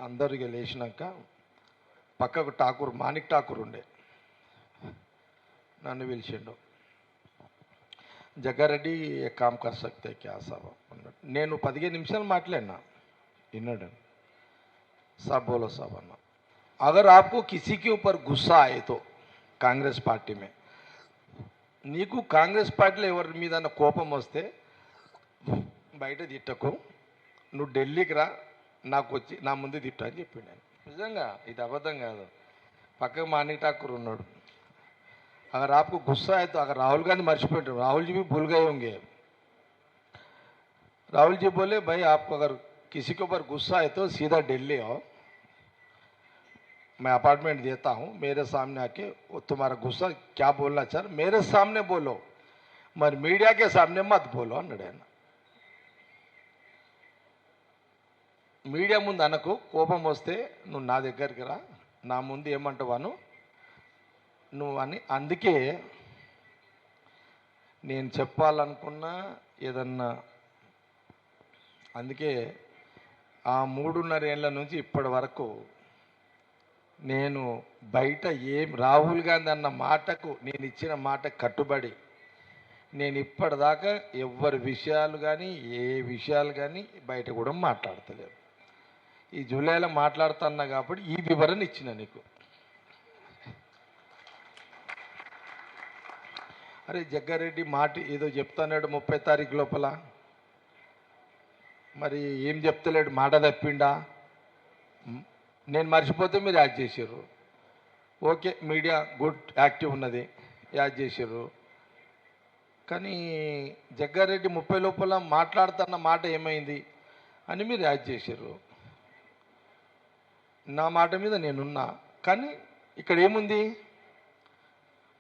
అందరికి లేచినాక పక్కకు ఠాకూర్ మాణిక్ ఠాకూర్ ఉండే నన్ను పిలిచిండు. జగ్గారెడ్డి ఏ కామ్ కర్ సక్తే క్యా సాబ్ అన్నాడు. నేను 15 నిమిషాలు మాట్లాడినా, విన్నాడు. साहब बोलो साहब अन्ना, अगर आपको किसी के ऊपर गुस्सा आए तो कांग्रेस पार्टी में నీకు కాంగ్రెస్ పార్టీలో ఎవరి మీద కోపం వస్తే బయట తిట్టకు, నువ్వు ఢిల్లీకి రా, నాకు వచ్చి నా ముందు తిట్టు అని చెప్పిండు ఆయన. నిజంగా ఇది అబద్ధం కాదు. పక్కకు మాణిక్ ఠాకూర్ ఉన్నాడు. अगर आपको गुस्सा है तो अगर राहुल गांधी मर्चिपोయింటారు, राहुल जी भी भूल गए होंगे. राहुल जी बोले भाई आपको अगर किसी के ऊपर गुस्सा है तो सीधा दिल्ली आओ, मैं अपार्टमेंट देता हूँ, मेरे सामने आके वो तुम्हारा गुस्सा क्या बोलना चाह मेरे सामने बोलो, मगर मीडिया के सामने मत बोलो అన్నాడు ఆయన. మీడియా ముందు అనకు, కోపం వస్తే నువ్వు నా దగ్గరికి రా, నా ముందు ఏమంటావాను నువ్వు అని. అందుకే నేను చెప్పాలనుకున్నా ఏదన్నా, అందుకే ఆ 3.5 ఏళ్ల నుంచి ఇప్పటి వరకు నేను బయట రాహుల్ గాంధీ అన్న మాటకు, నేను ఇచ్చిన మాట కట్టుబడి నేను ఇప్పటిదాకా ఎవరి విషయాలు కానీ ఏ విషయాలు కానీ బయట కూడా మాట్లాడతలేదు. ఈ జూలైలో మాట్లాడుతున్నా కాబట్టి ఈ వివరణ ఇచ్చిన నీకు. అరే జగ్గారెడ్డి మాట ఏదో చెప్తాన్నాడు 30 తారీఖు లోపల, మరి ఏం చెప్తలేడు, మాట తప్పిండా? నేను మర్చిపోతే మీరు యాడ్ చేసారు. ఓకే, మీడియా గుడ్ యాక్టివ్ ఉన్నది, యాడ్ చేసారు. కానీ జగ్గారెడ్డి 30 లోపల మాట్లాడుతున్న మాట ఏమైంది అని మీరు యాడ్ చేసారు. నా మాట మీద నేనున్నా, కానీ ఇక్కడ ఏముంది,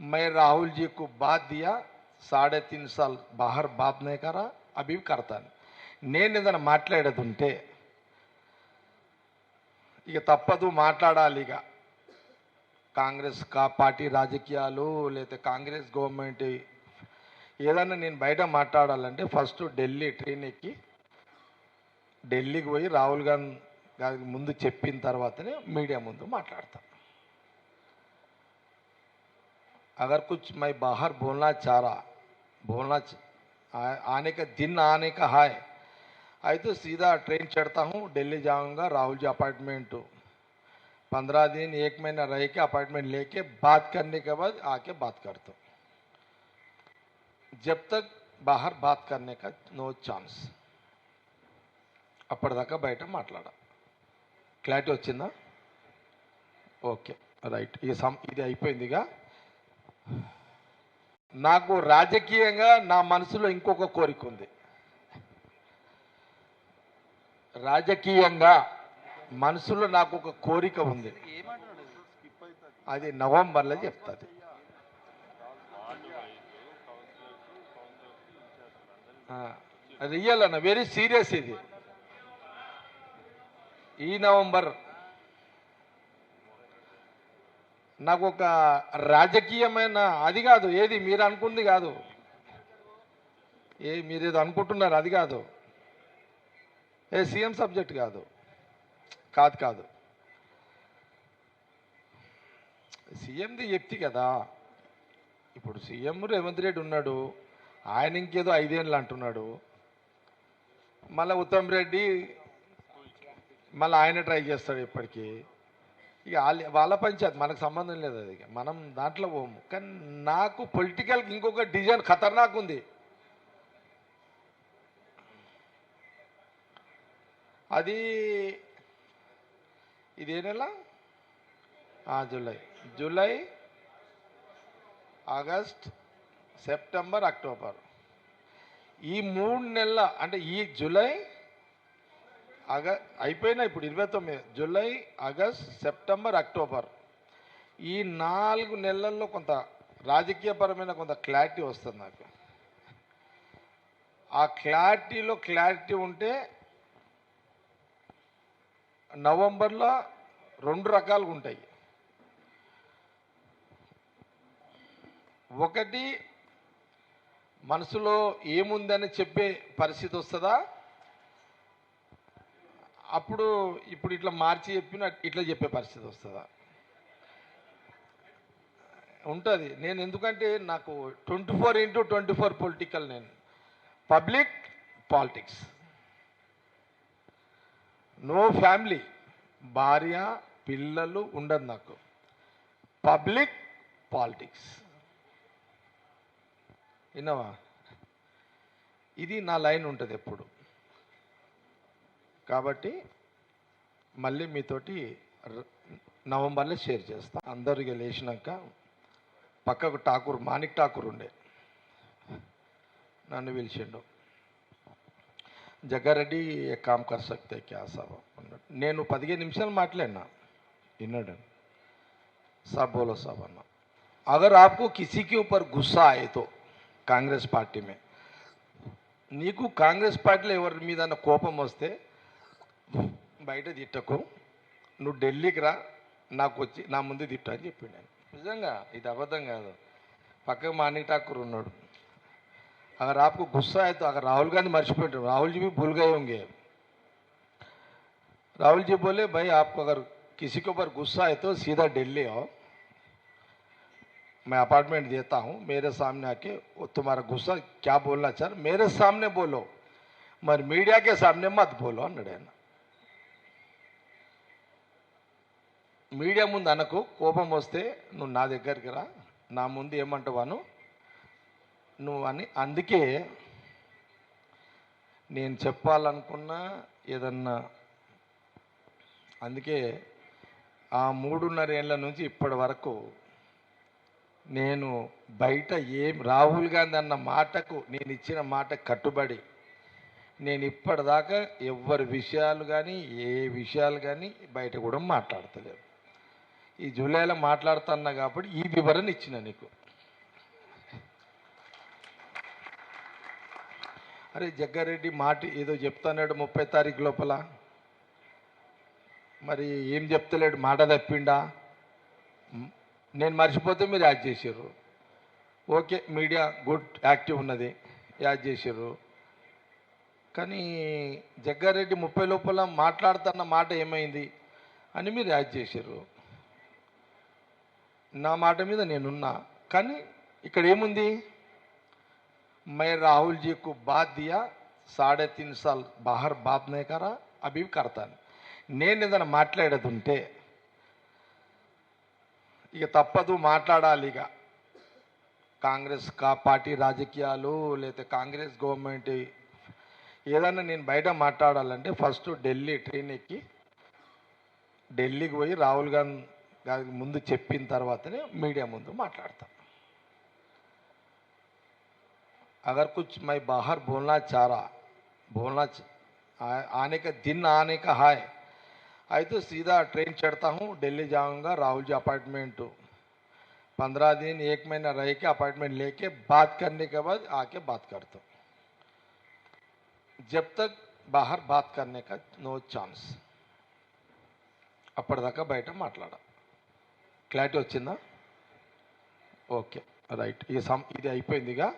मैं राहुल जी को बात दिया, 3.5 साल बाहर बात नहीं करा, अभी भी करता नहीं. నేను ఏదైనా మాట్లాడేది ఉంటే ఇక తప్పదు, మాట్లాడాలి. ఇక కాంగ్రెస్ పార్టీ రాజకీయాలు లేకపోతే కాంగ్రెస్ గవర్నమెంట్ ఏదన్నా నేను బయట మాట్లాడాలంటే ఫస్ట్ ఢిల్లీ ట్రైన్ ఎక్కి ఢిల్లీకి పోయి రాహుల్ గాంధీ ముందు చెప్పిన తర్వాతనే మీడియా ముందు మాట్లాడతాను. अगर कुछ मैं बाहर बोलना चाह रहा, आने का दिन आने का है तो सीधा ट्रेन चढ़ता हूँ, दिल्ली जाऊँगा, राहुल जी अपार्टमेंट 15 दिन 1 महीना रह के अपार्टमेंट लेके बात करने के बाद आके बात करता हूँ. जब तक बाहर बात करने का नो चांस. అప్పటిదాకా బయట మాట్లాడా. క్లారిటీ వచ్చిందా? Okay right. ఇది అయిపోయిందిగా. నాకు రాజకీయంగా నా మనసులో ఇంకొక కోరిక ఉంది. రాజకీయంగా మనసులో నాకు ఒక కోరిక ఉంది, అది నవంబర్లో చెప్తాది. రియల్ అన్న, వెరీ సీరియస్. ఇది ఈ నవంబర్ నాకు ఒక రాజకీయమైన అది కాదు, ఏది మీరు అనుకుంది కాదు, మీరేదో అనుకుంటున్నారు అది కాదు, సీఎం సబ్జెక్ట్ కాదు. సీఎంది చెప్తే కదా. ఇప్పుడు సీఎం రేవంత్ రెడ్డి ఉన్నాడు, ఆయన ఇంకేదో 5 ఏళ్ళు అంటున్నాడు. మళ్ళీ ఉత్తమ్ రెడ్డి మళ్ళీ ఆయన ట్రై చేస్తాడు ఇప్పటికీ. ఇక వాళ్ళ పంచాయతీ, మనకు సంబంధం లేదు అది, మనం దాంట్లో పోము. కానీ నాకు పొలిటికల్ ఇంకొక డిజైన్ ఖతర్నాక్ ఉంది. అది ఇదే నెల జూలై ఆగస్ట్ సెప్టెంబర్ అక్టోబర్, ఈ 3 నెలల అంటే ఈ జూలై అయిపోయినా ఇప్పుడు 29 జూలై ఆగస్ట్ సెప్టెంబర్ అక్టోబర్, ఈ 4 నెలల్లో కొంత రాజకీయపరమైన కొంత క్లారిటీ వస్తుంది నాకు. ఆ క్లారిటీ ఉంటే నవంబర్లో 2 రకాలుగా ఉంటాయి. ఒకటి, మనసులో ఏముందని చెప్పే పరిస్థితి వస్తుందా, అప్పుడు ఇప్పుడు ఇట్లా మార్చి చెప్పిన ఇట్లా చెప్పే పరిస్థితి వస్తుందా? ఉంటుంది. నేను ఎందుకంటే నాకు 24/24 పొలిటికల్, నేను పబ్లిక్ పాలిటిక్స్, నో ఫ్యామిలీ, భార్య పిల్లలు ఉండదు నాకు, పబ్లిక్ పాలిటిక్స్. విన్నావా? ఇది నా లైన్ ఉంటుంది ఎప్పుడు. కాబట్టి మళ్ళీ మీతోటి నవంబర్లో షేర్ చేస్తా. అందరికి లేచినాక పక్కకు ఠాకూర్, మాణిక్ ఠాకూర్ ఉండే, నన్ను పిలిచిండు, జగ్గారెడ్డి ఏ కామ్ కర్ సక్తే క్యా సాబ్ అన్నాడు. నేను 15 నిమిషాలు మాట్లాడినా, విన్నాడు. సాబ్ బోలో సాబ్ అన్నా, అగర్ ఆప్కో కిసీ కే ఊపర్ గుస్సా ఆయే తో కాంగ్రెస్ పార్టీ మే, నీకు కాంగ్రెస్ పార్టీలో ఎవరి మీద కోపం వస్తే బయట తిట్టకు, నువ్వు ఢిల్లీకి రా, నాకు వచ్చి నా ముందు తిట్టు అని చెప్పిండు ఆయన. నిజంగా ఇది అబద్ధం కాదు. పక్కకు మాణిక్ ఠాకూర్ ఉన్నాడు. अगर आपको गुस्सा है तो अगर राहुल गांधी मर्चिपोइट, राहुल जी भी भूल गए होंगे. राहुल जी बोले भाई आपको अगर किसी के ऊपर गुस्सा है तो सीधा दिल्ली आओ, मैं अपार्टमेंट देता हूँ, मेरे सामने आके तुम्हारा गुस्सा क्या बोलना चाह मेरे सामने बोलो, मगर मीडिया के सामने मत बोलो అన్నాడు ఆయన. మీడియా ముందు అనకు, కోపం వస్తే నువ్వు నా దగ్గరికి రా, నా ముందు ఏమంటావాను నువ్వు అని. అందుకే నేను చెప్పాలనుకున్నా ఏదన్నా, అందుకే ఆ 3.5 ఏళ్ళ నుంచి ఇప్పటి వరకు నేను బయట రాహుల్ గాంధీ అన్న మాటకు, నేను ఇచ్చిన మాట కట్టుబడి, నేను ఇప్పటిదాకా ఎవరి విషయాలు కానీ ఏ విషయాలు కానీ బయట కూడా మాట్లాడతలేదు. ఈ జూలైలో మాట్లాడుతున్నా కాబట్టి ఈ వివరణ ఇచ్చిన నీకు. అరే జగ్గారెడ్డి మాట ఏదో చెప్తానాడు 30 తారీఖు లోపల, మరి ఏం చెప్తలేడు, మాట తప్పిండా? నేను మర్చిపోతే మీరు యాడ్ చేసారు. ఓకే, మీడియా గుడ్ యాక్టివ్ ఉన్నది, యాడ్ చేసారు. కానీ జగ్గారెడ్డి 30 లోపల మాట్లాడుతున్న మాట ఏమైంది అని మీరు యాడ్ చేసారు. నా మాట మీద నేనున్నా, కానీ ఇక్కడ ఏముంది, मैं राहुल जी को बात दिया, 3.5 साल बाहर बात नहीं करा, अभी करता. నేను ఏదైనా మాట్లాడేది ఉంటే ఇక తప్పదు, మాట్లాడాలి. ఇక కాంగ్రెస్ పార్టీ రాజకీయాలు లేదా కాంగ్రెస్ గవర్నమెంట్ ఏదన్నా నేను బయట మాట్లాడాలంటే ఫస్ట్ ఢిల్లీ ట్రైన్ ఎక్కి ఢిల్లీకి పోయి రాహుల్ గాంధీ ముందు చెప్పిన తర్వాతనే మీడియా ముందు మాట్లాడతాను. अगर कुछ मैं बाहर बोलना चाह रहा, आने का दिन आने का है तो सीधा ट्रेन चढ़ता हूँ, दिल्ली जाऊँगा, राहुल जी अपार्टमेंट 15 दिन 1 महीना रह के अपार्टमेंट लेके बात करने के बाद आके बात करता हूँ. जब तक बाहर बात करने का नो चांस. అప్పటిదాకా బయట మాట్లాడా. క్లారిటీ వచ్చిందా? Okay right. ఇది అయిపోయిందిగా.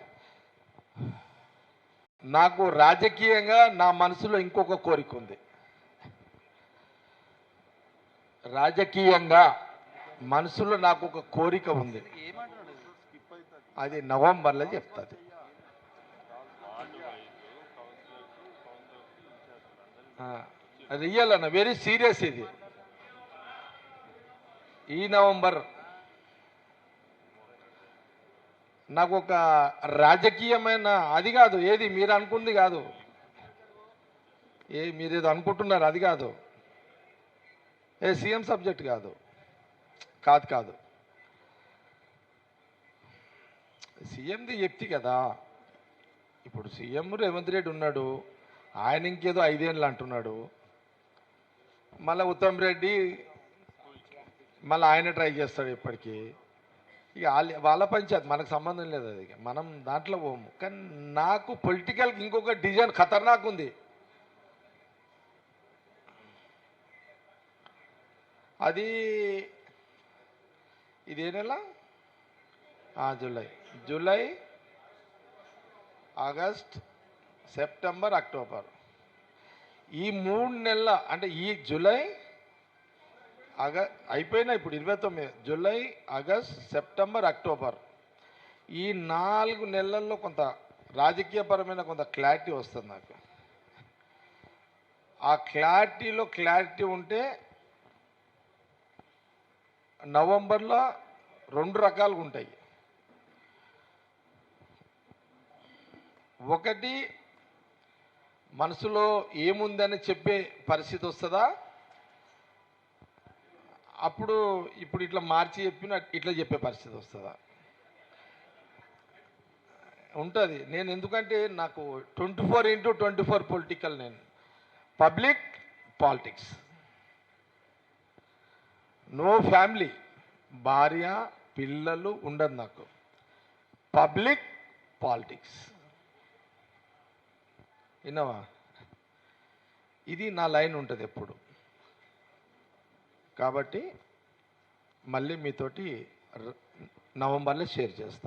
నాకు రాజకీయంగా నా మనసులో ఇంకొక కోరిక ఉంది. రాజకీయంగా మనసులో నాకు ఒక కోరిక ఉంది, అది నవంబర్లో చెప్తుంది. రియల్ అన్న, వెరీ సీరియస్ ఇది. ఈ నవంబర్ నాకు ఒక రాజకీయమైన అది కాదు, ఏది మీరు అనుకుంది కాదు, మీరేదో అనుకుంటున్నారు అది కాదు, సీఎం సబ్జెక్ట్ కాదు, కాదు సీఎంది చెప్తి కదా. ఇప్పుడు సీఎం రేవంత్ రెడ్డి ఉన్నాడు, ఆయన ఇంకేదో 5 ఏళ్ళు అంటున్నాడు, మళ్ళీ ఉత్తమ్ రెడ్డి మళ్ళీ ఆయన ట్రై చేస్తాడు ఇప్పటికీ. ఇక వాళ్ళ పంచాయతీ, మనకు సంబంధం లేదు, అది మనం దాంట్లో పోము. కానీ నాకు పొలిటికల్ ఇంకొక డిజైన్ ఖతర్నాక్ ఉంది. అది ఇదే నెల జూలై ఆగస్ట్ సెప్టెంబర్ అక్టోబర్ ఈ 3 నెలల అంటే ఈ జూలై అయిపోయినా ఇప్పుడు 29 జూలై, ఆగస్ట్, సెప్టెంబర్, అక్టోబర్ ఈ 4 నెలల్లో కొంత రాజకీయపరమైన కొంత క్లారిటీ వస్తుంది నాకు. ఆ క్లారిటీ ఉంటే నవంబర్లో 2 రకాలుగా ఉంటాయి. ఒకటి, మనసులో ఏముందని చెప్పే పరిస్థితి వస్తుందా, అప్పుడు ఇప్పుడు ఇట్లా మార్చి చెప్పిన ఇట్లా చెప్పే పరిస్థితి వస్తుందా ఉంటుంది. నేను ఎందుకంటే నాకు 24/24 పొలిటికల్, నేను పబ్లిక్ పాలిటిక్స్, నో ఫ్యామిలీ, భార్య పిల్లలు ఉండదు నాకు, పబ్లిక్ పాలిటిక్స్. విన్నావా? ఇది నా లైన్ ఉంటుంది ఎప్పుడు. కాబట్టి మళ్ళీ మీతోటి నవంబర్లో షేర్ చేస్తాను.